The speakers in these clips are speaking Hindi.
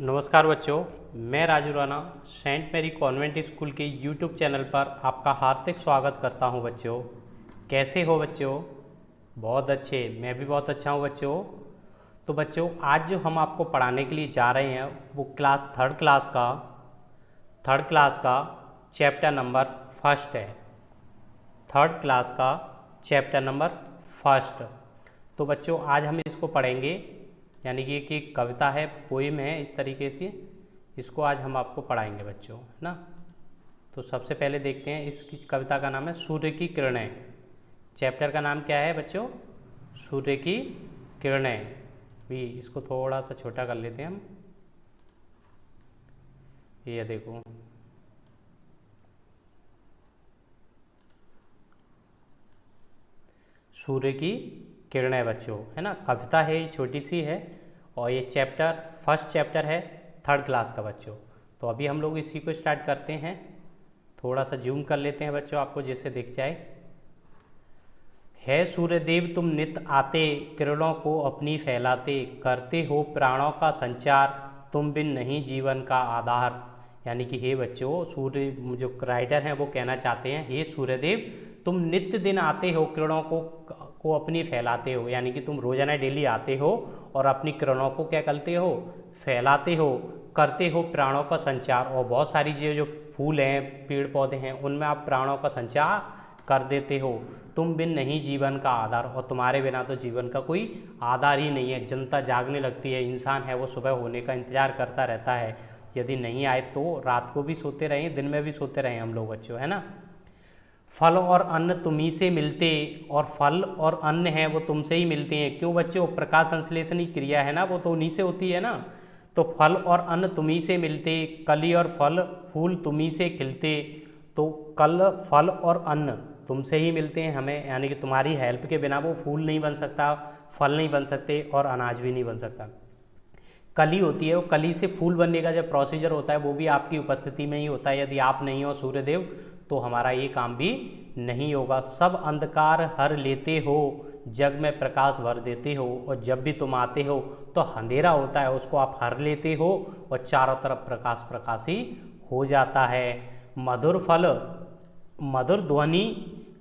नमस्कार बच्चों, मैं Raju Rana Saint Mary Convent School के यूट्यूब चैनल पर आपका हार्दिक स्वागत करता हूं। बच्चों कैसे हो बच्चों? बहुत अच्छे, मैं भी बहुत अच्छा हूं बच्चों। तो बच्चों आज जो हम आपको पढ़ाने के लिए जा रहे हैं वो थर्ड क्लास का चैप्टर नंबर फर्स्ट है। थर्ड क्लास का चैप्टर नंबर फर्स्ट। तो बच्चों आज हम इसको पढ़ेंगे, यानी कि एक कविता है, पोइम है, इस तरीके से इसको आज हम आपको पढ़ाएंगे बच्चों, है ना। तो सबसे पहले देखते हैं, इस कविता का नाम है सूर्य की किरणें। चैप्टर का नाम क्या है बच्चों? सूर्य की किरणें। भी इसको थोड़ा सा छोटा कर लेते हैं हम। ये देखो, सूर्य की किरणें बच्चों, है ना। कविता है, छोटी सी है, और ये फर्स्ट चैप्टर है थर्ड क्लास का बच्चों। तो अभी हम लोग इसी को स्टार्ट करते हैं। थोड़ा सा जूम कर लेते हैं बच्चों, आपको जिससे दिख जाए। है सूर्यदेव तुम नित आते, किरणों को अपनी फैलाते, करते हो प्राणों का संचार, तुम बिन नहीं जीवन का आधार। यानी कि हे बच्चों, सूर्य जो राइटर हैं वो कहना चाहते हैं, हे सूर्यदेव तुम नित्य दिन आते हो, किरणों को अपनी फैलाते हो। यानी कि तुम रोजाना डेली आते हो और अपनी किरणों को क्या करते हो? फैलाते हो, करते हो प्राणों का संचार। और बहुत सारी जो फूल हैं, पेड़ पौधे हैं, उनमें आप प्राणों का संचार कर देते हो। तुम बिन नहीं जीवन का आधार, और तुम्हारे बिना तो जीवन का कोई आधार ही नहीं है। जनता जागने लगती है, इंसान है वो सुबह होने का इंतजार करता रहता है। यदि नहीं आए तो रात को भी सोते रहें, दिन में भी सोते रहें हम लोग बच्चों, है ना। फल और अन्न तुम्ही से मिलते, और फल और अन्न है वो तुमसे ही मिलते हैं। क्यों बच्चों? प्रकाश संश्लेषण की क्रिया है ना, वो तो उन्हीं से होती है ना। तो फल और अन्न तुम्ही से मिलते, कली और फल फूल तुम्ही से खिलते। तो कल फल और अन्न तुमसे ही मिलते हैं हमें, यानी कि तुम्हारी हेल्प के बिना वो फूल नहीं बन सकता, फल नहीं बन सकते, और अनाज भी नहीं बन सकता। कली होती है, वो कली से फूल बनने का जो प्रोसीजर होता है वो भी आपकी उपस्थिति में ही होता है। यदि आप नहीं हो सूर्यदेव तो हमारा ये काम भी नहीं होगा। सब अंधकार हर लेते हो, जग में प्रकाश भर देते हो, और जब भी तुम आते हो तो अंधेरा होता है उसको आप हर लेते हो, और चारों तरफ प्रकाश प्रकाश ही हो जाता है। मधुर फल मधुर ध्वनि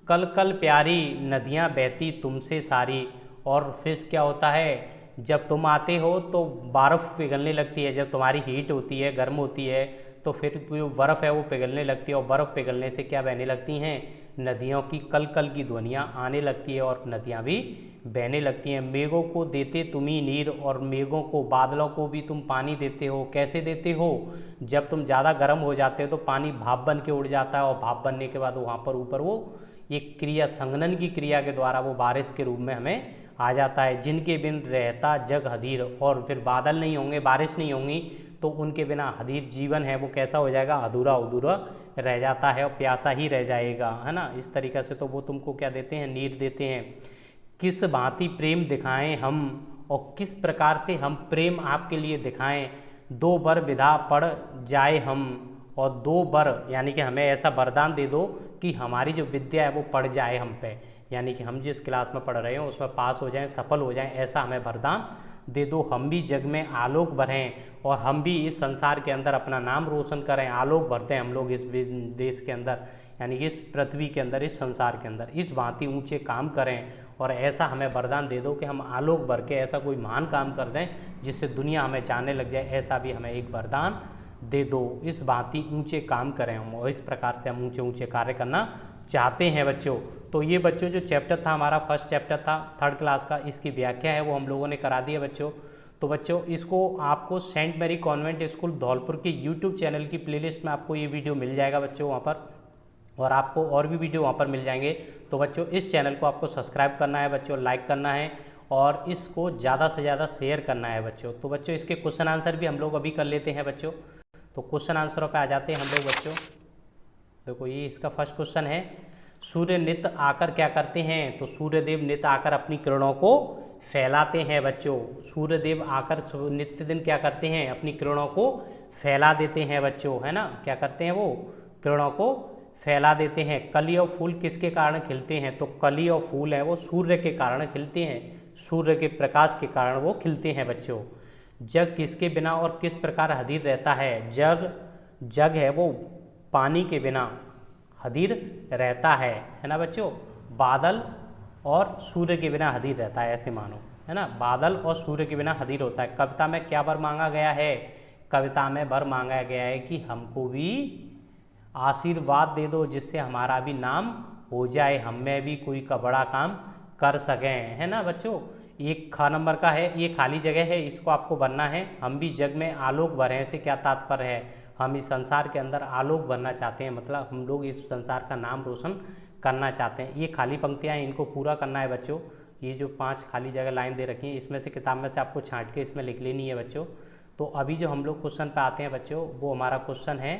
कल कल प्यारी, नदियाँ बहती तुमसे सारी। और फिर क्या होता है? जब तुम आते हो तो बर्फ़ पिघलने लगती है। जब तुम्हारी हीट होती है, गर्म होती है, तो फिर जो बर्फ़ है वो पिघलने लगती है, और बर्फ़ पिघलने से क्या बहने लगती हैं? नदियों की कल कल की ध्वनियाँ आने लगती है, और नदियाँ भी बहने लगती हैं। मेघों को देते तुम ही नीर, और मेघों को, बादलों को भी तुम पानी देते हो। कैसे देते हो? जब तुम ज़्यादा गर्म हो जाते हो तो पानी भाप बन के उड़ जाता है, और भाप बनने के बाद वहाँ पर ऊपर वो एक क्रिया, संघनन की क्रिया के द्वारा वो बारिश के रूप में हमें आ जाता है। जिनके बिन रहता जग हदीर, और फिर बादल नहीं होंगे, बारिश नहीं होंगी, तो उनके बिना हदीर जीवन है वो कैसा हो जाएगा? अधूरा अधूरा रह जाता है, और प्यासा ही रह जाएगा, है ना। इस तरीक़े से तो वो तुमको क्या देते हैं? नीर देते हैं। किस भांति प्रेम दिखाएं हम, और किस प्रकार से हम प्रेम आपके लिए दिखाएं। दो बर विधा पड़ जाए हम, और दो बर यानी कि हमें ऐसा वरदान दे दो कि हमारी जो विद्या है वो पड़ जाए हम पे, यानी कि हम जिस क्लास में पढ़ रहे हो उसमें पास हो जाएं, सफल हो जाएं, ऐसा हमें वरदान दे दो। हम भी जग में आलोक भरें, और हम भी इस संसार के अंदर अपना नाम रोशन करें। आलोक भरते हैं हम लोग इस देश के अंदर, यानी कि इस पृथ्वी के अंदर, इस संसार के अंदर इस भांति ऊंचे काम करें, और ऐसा हमें वरदान दे दो कि हम आलोक भर के ऐसा कोई महान काम कर दें जिससे दुनिया हमें जानने लग जाए। ऐसा भी हमें एक वरदान दे दो। इस भांति ऊंचे काम करें हम, और इस प्रकार से हम ऊंचे ऊंचे कार्य करना चाहते हैं बच्चों। तो ये बच्चों जो चैप्टर था हमारा, फर्स्ट चैप्टर था थर्ड क्लास का, इसकी व्याख्या है वो हम लोगों ने करा दी है बच्चों। तो बच्चों इसको आपको Saint Mary Convent School Dholpur के यूट्यूब चैनल की प्लेलिस्ट में आपको ये वीडियो मिल जाएगा बच्चों वहाँ पर, और आपको और भी वीडियो वहाँ पर मिल जाएंगे। तो बच्चों इस चैनल को आपको सब्सक्राइब करना है बच्चों, लाइक करना है, और इसको ज़्यादा से ज़्यादा शेयर करना है बच्चों। तो बच्चों इसके क्वेश्चन आंसर भी हम लोग अभी कर लेते हैं बच्चों। तो क्वेश्चन आंसरों पे आ जाते हैं हम लोग बच्चों। देखो ये इसका फर्स्ट क्वेश्चन है, सूर्य नित्य आकर क्या करते हैं? तो सूर्यदेव नित्य आकर अपनी किरणों को फैलाते हैं बच्चों। सूर्यदेव आकर नित्य दिन क्या करते हैं? अपनी किरणों को फैला देते हैं बच्चों, है ना। क्या करते हैं? वो किरणों को फैला देते हैं। कली और फूल किसके कारण खिलते हैं? तो कली और फूल है वो सूर्य के कारण खिलते हैं, सूर्य के प्रकाश के कारण वो खिलते हैं बच्चों। जग किसके बिना और किस प्रकार अधीर रहता है? जग है वो पानी के बिना अधीर रहता है ना बच्चों। बादल और सूर्य के बिना अधीर रहता है, ऐसे मानो, है ना। बादल और सूर्य के बिना अधीर होता है। कविता में क्या वर मांगा गया है? कविता में वर मांगा गया है कि हमको भी आशीर्वाद दे दो, जिससे हमारा भी नाम हो जाए, हम में भी कोई का बड़ा काम कर सकें, है ना बच्चों। एक ख नंबर का है, ये खाली जगह है, इसको आपको भरना है। हम भी जग में आलोक भरें से क्या तात्पर्य है? हम इस संसार के अंदर आलोक भरना चाहते हैं, मतलब हम लोग इस संसार का नाम रोशन करना चाहते हैं। ये खाली पंक्तियाँ हैं, इनको पूरा करना है बच्चों। ये जो 5 खाली जगह लाइन दे रखी हैं, इसमें से किताब में से आपको छांट के इसमें लिख लेनी है बच्चों। तो अभी जो हम लोग क्वेश्चन पे आते हैं बच्चों, वो हमारा क्वेश्चन है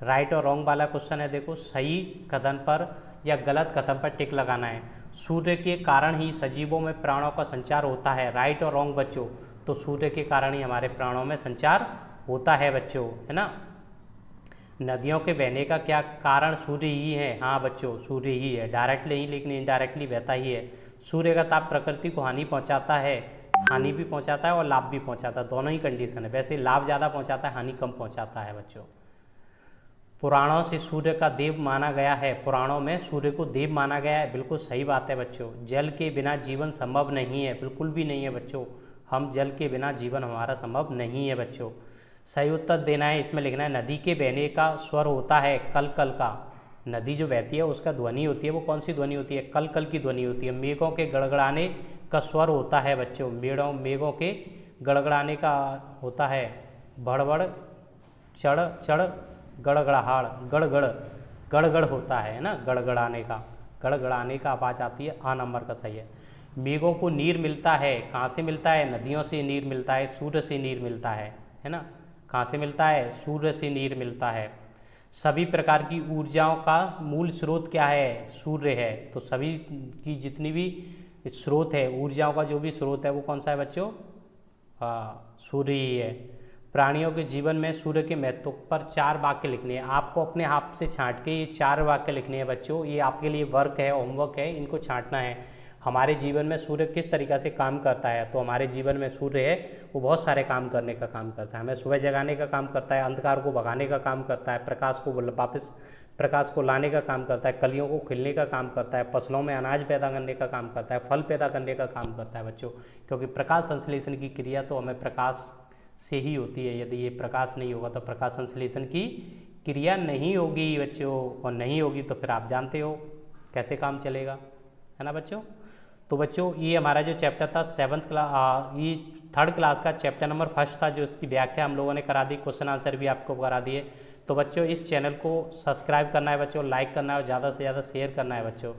राइट और रॉन्ग वाला क्वेश्चन है। देखो, सही कथन पर या गलत कथन पर टिक लगाना है। सूर्य के कारण ही सजीवों में प्राणों का संचार होता है, राइट और रॉन्ग बच्चों? तो सूर्य के कारण ही हमारे प्राणों में संचार होता है बच्चों, है ना। नदियों के बहने का क्या कारण? सूर्य ही है। हाँ बच्चों, सूर्य ही है, डायरेक्टली नहीं लेकिन इनडायरेक्टली बहता ही है। सूर्य का ताप प्रकृति को हानि पहुंचाता है, हानि भी पहुंचाता है और लाभ भी पहुंचाता है, दोनों ही कंडीशन है। वैसे लाभ ज़्यादा पहुंचाता है, हानि कम पहुंचाता है बच्चों। पुराणों से सूर्य का देव माना गया है, पुराणों में सूर्य को देव माना गया है, बिल्कुल सही बात है बच्चों। जल के बिना जीवन संभव नहीं है, बिल्कुल भी नहीं है बच्चों। हम जल के बिना जीवन हमारा संभव नहीं है बच्चों। सही उत्तर देना है, इसमें लिखना है नदी के बहने का स्वर होता है कल कल का। नदी जो बहती है उसका ध्वनि होती है, वो कौन सी ध्वनि होती है? कल कल की ध्वनि होती है। मेघों के गड़गड़ाने का स्वर होता है बच्चों, मेघों के गड़गड़ाने का होता है भड़बड़ चढ़ चढ़ गड़गड़ाहड़, गड़गड़ गड़गड़ होता है ना, गड़गड़ाने का आवाज़ आती है। आ नंबर का सही है। मेघों को नीर मिलता है, कहाँ से मिलता है? नदियों से नीर मिलता है, सूर्य से नीर मिलता है ना। कहाँ से मिलता है? सूर्य से नीर मिलता है। सभी प्रकार की ऊर्जाओं का मूल स्रोत क्या है? सूर्य है। तो सभी की जितनी भी स्रोत है, ऊर्जाओं का जो भी स्रोत है वो कौन सा है बच्चों? हाँ, सूर्य ही है। प्राणियों के जीवन में सूर्य के महत्व पर 4 वाक्य लिखने हैं। आपको अपने हाथ से छांट के ये 4 वाक्य लिखने हैं बच्चों। ये आपके लिए वर्क है, होमवर्क है, इनको छांटना है। हमारे जीवन में सूर्य किस तरीक़ा से काम करता है? तो हमारे जीवन में सूर्य है वो बहुत सारे काम करने का काम करता है। हमें सुबह जगाने का काम करता है, अंधकार को भगाने का काम करता है, प्रकाश को वापस प्रकाश को लाने का काम करता है, कलियों को खिलने का काम करता है, फसलों में अनाज पैदा करने का काम करता है, फल पैदा करने का काम करता है बच्चों। क्योंकि प्रकाश संश्लेषण की क्रिया तो हमें प्रकाश से ही होती है। यदि ये प्रकाश नहीं होगा तो प्रकाश संश्लेषण की क्रिया नहीं होगी बच्चों, और नहीं होगी तो फिर आप जानते हो कैसे काम चलेगा, है ना बच्चों। तो बच्चों ये हमारा जो चैप्टर था 7th क्लास, ये 3rd क्लास का चैप्टर नंबर 1 था, जो इसकी व्याख्या हम लोगों ने करा दी, क्वेश्चन आंसर भी आपको करा दिए। तो बच्चों इस चैनल को सब्सक्राइब करना है बच्चों, लाइक करना है और ज़्यादा से ज़्यादा शेयर करना है बच्चों।